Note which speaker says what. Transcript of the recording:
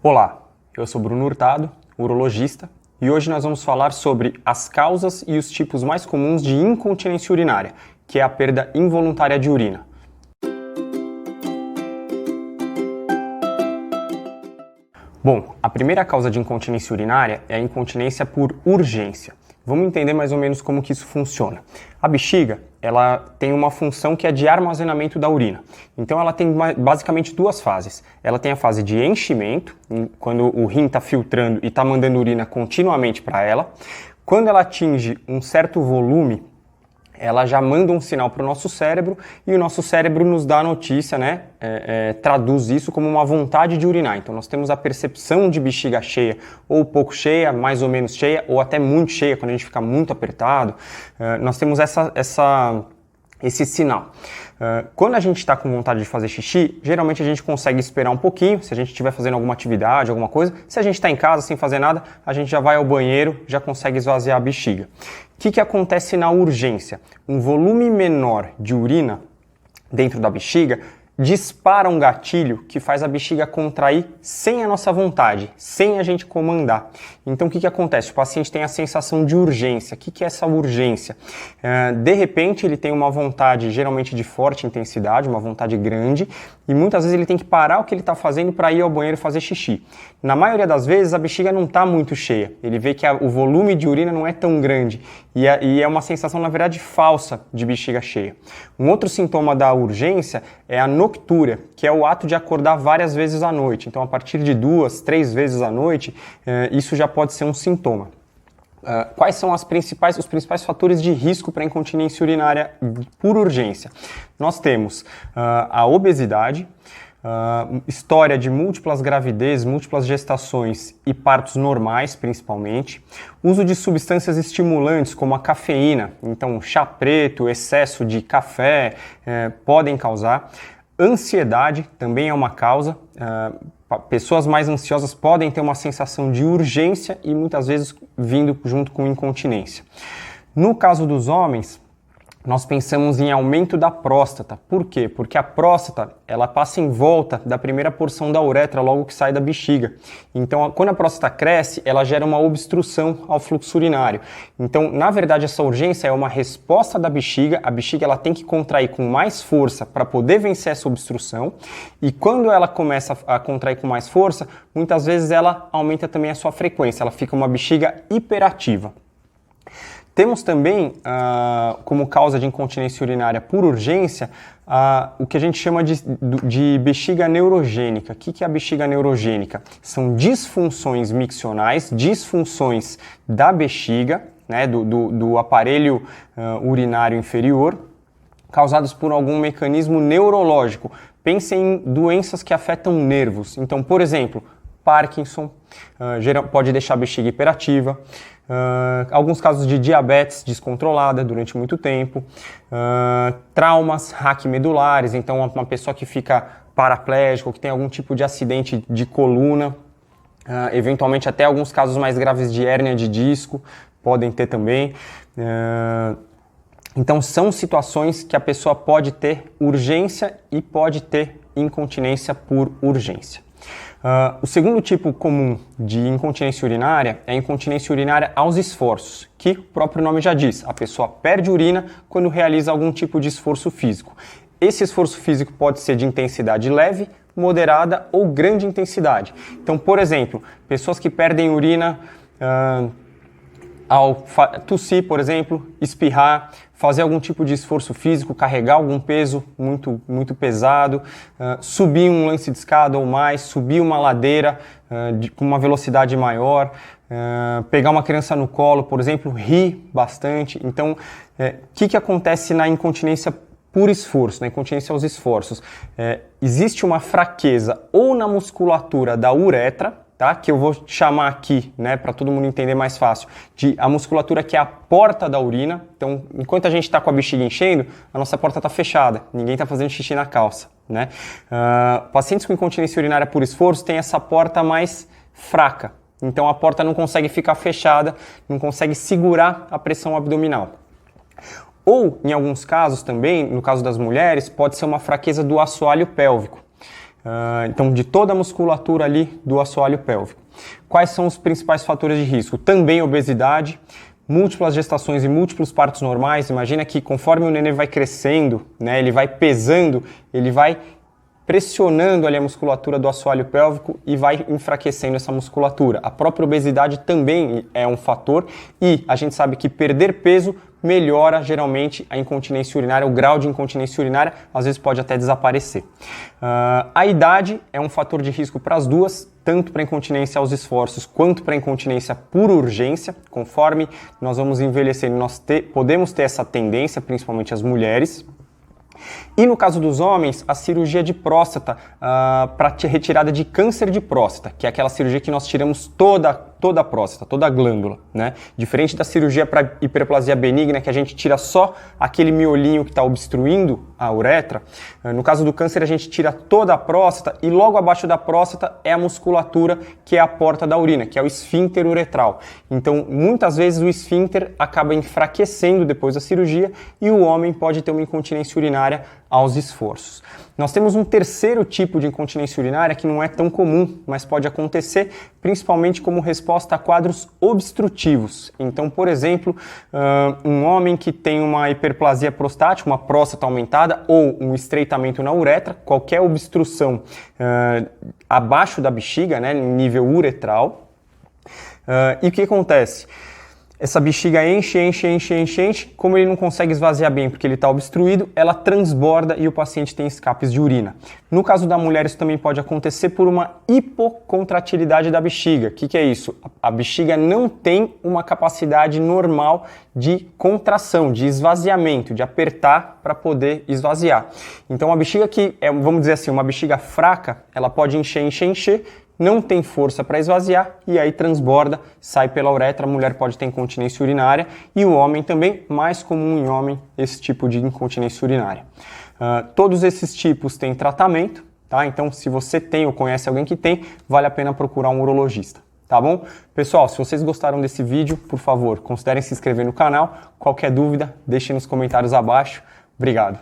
Speaker 1: Olá, eu sou Bruno Hurtado, urologista, e hoje nós vamos falar sobre as causas e os tipos mais comuns de incontinência urinária, que é a perda involuntária de urina. Bom, a primeira causa de incontinência urinária é a incontinência por urgência. Vamos entender mais ou menos como que isso funciona. A bexiga, ela tem uma função que é de armazenamento da urina. Então ela tem basicamente duas fases. Ela tem a fase de enchimento, quando o rim está filtrando e está mandando urina continuamente para ela. Quando ela atinge um certo volume, ela já manda um sinal para o nosso cérebro e o nosso cérebro nos dá a notícia, né? Traduz isso como uma vontade de urinar. Então nós temos a percepção de bexiga cheia ou pouco cheia, mais ou menos cheia ou até muito cheia, quando a gente fica muito apertado. Nós temos esse sinal. Quando a gente está com vontade de fazer xixi, geralmente a gente consegue esperar um pouquinho, se a gente estiver fazendo alguma atividade, alguma coisa. Se a gente está em casa sem fazer nada, a gente já vai ao banheiro, já consegue esvaziar a bexiga. O que acontece na urgência? Um volume menor de urina dentro da bexiga dispara um gatilho que faz a bexiga contrair sem a nossa vontade, sem a gente comandar. Então o que acontece? O paciente tem a sensação de urgência. O que é essa urgência? De repente ele tem uma vontade geralmente de forte intensidade, uma vontade grande, e muitas vezes ele tem que parar o que ele está fazendo para ir ao banheiro fazer xixi. Na maioria das vezes a bexiga não está muito cheia, ele vê que o volume de urina não é tão grande e é uma sensação na verdade falsa de bexiga cheia. Um outro sintoma da urgência é a noctúria, que é o ato de acordar várias vezes à noite. Então a partir de 2, 3 vezes à noite, isso já pode ser um sintoma. Quais são os principais fatores de risco para incontinência urinária por urgência? Nós temos a obesidade, história de múltiplas gravidezes, múltiplas gestações e partos normais, principalmente. Uso de substâncias estimulantes, como a cafeína. Então, chá preto, excesso de café podem causar. Ansiedade também é uma causa. Pessoas mais ansiosas podem ter uma sensação de urgência e muitas vezes vindo junto com incontinência. No caso dos homens, nós pensamos em aumento da próstata. Por quê? Porque a próstata, ela passa em volta da primeira porção da uretra logo que sai da bexiga. Então, quando a próstata cresce, ela gera uma obstrução ao fluxo urinário. Então, na verdade, essa urgência é uma resposta da bexiga. A bexiga ela tem que contrair com mais força para poder vencer essa obstrução. E quando ela começa a contrair com mais força, muitas vezes ela aumenta também a sua frequência. Ela fica uma bexiga hiperativa. Temos também, como causa de incontinência urinária por urgência, o que a gente chama de bexiga neurogênica. O que é a bexiga neurogênica? São disfunções miccionais, disfunções da bexiga, né, do aparelho urinário inferior, causadas por algum mecanismo neurológico. Pensem em doenças que afetam nervos. Então, por exemplo, Parkinson pode deixar a bexiga hiperativa. Alguns casos de diabetes descontrolada durante muito tempo, traumas raquimedulares, então uma pessoa que fica paraplégico, que tem algum tipo de acidente de coluna, eventualmente até alguns casos mais graves de hérnia de disco podem ter também. Então são situações que a pessoa pode ter urgência e pode ter incontinência por urgência. O segundo tipo comum de incontinência urinária é a incontinência urinária aos esforços, que o próprio nome já diz, a pessoa perde urina quando realiza algum tipo de esforço físico. Esse esforço físico pode ser de intensidade leve, moderada ou grande intensidade. Então, por exemplo, pessoas que perdem urina ao tossir, por exemplo, espirrar, fazer algum tipo de esforço físico, carregar algum peso muito pesado, subir um lance de escada ou mais, subir uma ladeira com uma velocidade maior, pegar uma criança no colo, por exemplo, rir bastante. Então, o que acontece na incontinência por esforço, na incontinência aos esforços? Existe uma fraqueza ou na musculatura da uretra, tá? Que eu vou chamar aqui, né, para todo mundo entender mais fácil, de a musculatura que é a porta da urina. Então, enquanto a gente está com a bexiga enchendo, a nossa porta está fechada, ninguém está fazendo xixi na calça, né? Pacientes com incontinência urinária por esforço têm essa porta mais fraca, então a porta não consegue ficar fechada, não consegue segurar a pressão abdominal. Ou, em alguns casos também, no caso das mulheres, pode ser uma fraqueza do assoalho pélvico. Então, de toda a musculatura ali do assoalho pélvico. Quais são os principais fatores de risco? Também obesidade, múltiplas gestações e múltiplos partos normais. Imagina que conforme o nenê vai crescendo, né, ele vai pesando, ele vai pressionando ali a musculatura do assoalho pélvico e vai enfraquecendo essa musculatura. A própria obesidade também é um fator e a gente sabe que perder peso melhora geralmente a incontinência urinária, o grau de incontinência urinária às vezes pode até desaparecer. A idade é um fator de risco para as duas, tanto para incontinência aos esforços quanto para incontinência por urgência. Conforme nós vamos envelhecendo, nós podemos ter essa tendência, principalmente as mulheres. E no caso dos homens, a cirurgia de próstata para retirada de câncer de próstata, que é aquela cirurgia que nós tiramos toda a próstata, toda a glândula, né? Diferente da cirurgia para hiperplasia benigna, que a gente tira só aquele miolinho que está obstruindo a uretra. No caso do câncer, a gente tira toda a próstata e logo abaixo da próstata é a musculatura que é a porta da urina, que é o esfíncter uretral. Então, muitas vezes o esfíncter acaba enfraquecendo depois da cirurgia e o homem pode ter uma incontinência urinária aos esforços. Nós temos um terceiro tipo de incontinência urinária que não é tão comum, mas pode acontecer principalmente como resposta a quadros obstrutivos. Então, por exemplo, um homem que tem uma hiperplasia prostática, uma próstata aumentada ou um estreitamento na uretra, qualquer obstrução abaixo da bexiga, né, nível uretral. E o que acontece? Essa bexiga enche, como ele não consegue esvaziar bem porque ele está obstruído, ela transborda e o paciente tem escapes de urina. No caso da mulher, isso também pode acontecer por uma hipocontratilidade da bexiga. O que é isso? A bexiga não tem uma capacidade normal de contração, de esvaziamento, de apertar para poder esvaziar. Então a bexiga que é, vamos dizer assim, uma bexiga fraca, ela pode encher, não tem força para esvaziar e aí transborda, sai pela uretra, a mulher pode ter incontinência urinária e o homem também, mais comum em homem esse tipo de incontinência urinária. Todos esses tipos têm tratamento, tá? Então se você tem ou conhece alguém que tem, vale a pena procurar um urologista, tá bom? Pessoal, se vocês gostaram desse vídeo, por favor, considerem se inscrever no canal. Qualquer dúvida, deixem nos comentários abaixo. Obrigado!